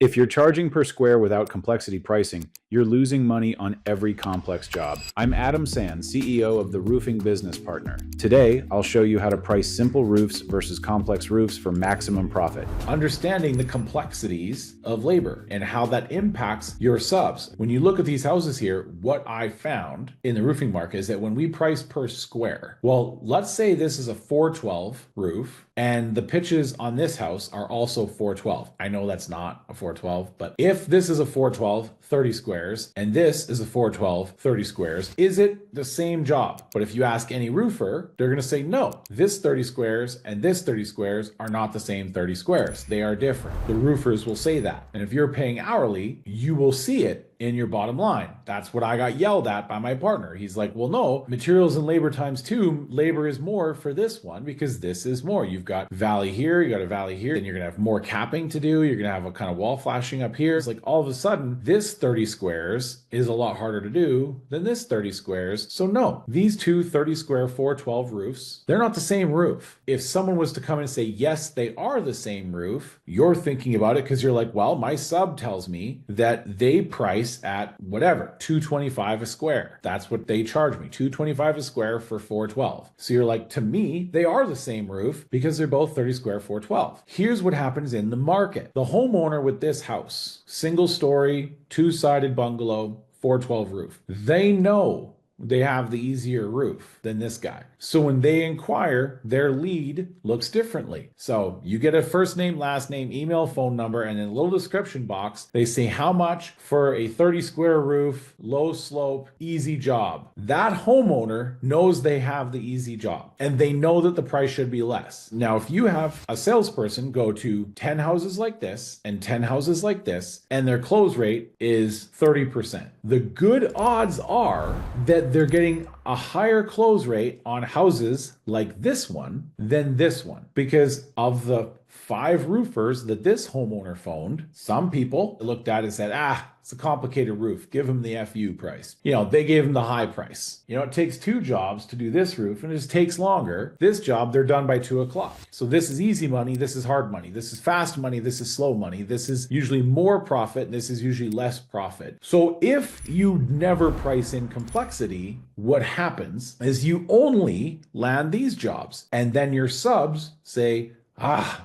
If you're charging per square without complexity pricing, you're losing money on every complex job. I'm Adam Sands, CEO of the Roofing Business Partner. Today, I'll show you how to price simple roofs versus complex roofs for maximum profit. Understanding the complexities of labor and how that impacts your subs. When you look at these houses here, what I found in the roofing market is that when we price per square, well, let's say this is a 412 roof and the pitches on this house are also 412. I know that's not a 412, but if this is a 412, 30 squares, and this is a 412, 30 squares, is it the same job? But if you ask any roofer, they're gonna say no. This 30 squares and this 30 squares are not the same 30 squares. They are different. The roofers will say that. And if you're paying hourly, you will see it in your bottom line. That's what I got yelled at by my partner. He's like, well, no, materials and labor times two, labor is more for this one because this is more. You've got valley here, you got a valley here, then you're gonna have more capping to do. You're gonna have a kind of wall flashing up here. It's like all of a sudden, this 30 squares is a lot harder to do than this 30 squares. So no, these two 30 square 412 roofs, they're not the same roof. If someone was to come and say, yes, they are the same roof, you're thinking about it because you're like, well, my sub tells me that they price at whatever, $225 a square. That's what they charge me, $225 a square for 412. So you're like, to me, they are the same roof because they're both 30 square 412. Here's what happens in the market. The homeowner with this house, single story, two-sided bungalow, 412 roof, they know they have the easier roof than this guy. So when they inquire, their lead looks differently. So you get a first name, last name, email, phone number, and in a little description box, they say how much for a 30 square roof, low slope, easy job. That homeowner knows they have the easy job and they know that the price should be less. Now, if you have a salesperson go to 10 houses like this and 10 houses like this, and their close rate is 30%, the good odds are that they're getting a higher close rate on houses like this one than this one because of the 5 roofers that this homeowner phoned. Some people looked at it and said, it's a complicated roof. Give him the FU price. They gave him the high price. It takes 2 jobs to do this roof and it just takes longer. This job, they're done by 2 o'clock. So this is easy money. This is hard money. This is fast money. This is slow money. This is usually more profit. And this is usually less profit. So if you never price in complexity, what happens is you only land these jobs and then your subs say,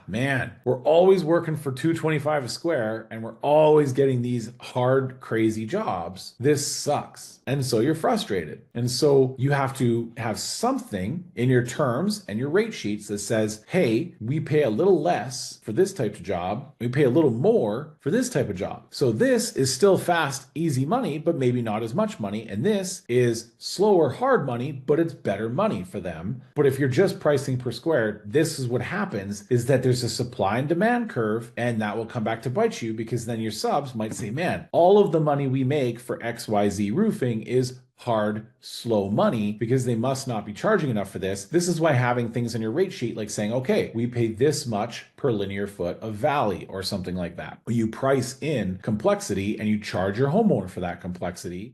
man, we're always working for $225 a square and we're always getting these hard, crazy jobs. This sucks. And so you're frustrated. And so you have to have something in your terms and your rate sheets that says, hey, we pay a little less for this type of job. We pay a little more for this type of job. So this is still fast, easy money, but maybe not as much money. And this is slower, hard money, but it's better money for them. But if you're just pricing per square, this is what happens is that there's a supply and demand curve, and that will come back to bite you because then your subs might say, man, all of the money we make for XYZ roofing is hard, slow money because they must not be charging enough for this. This is why having things on your rate sheet like saying, okay, we pay this much per linear foot of valley or something like that. You price in complexity and you charge your homeowner for that complexity.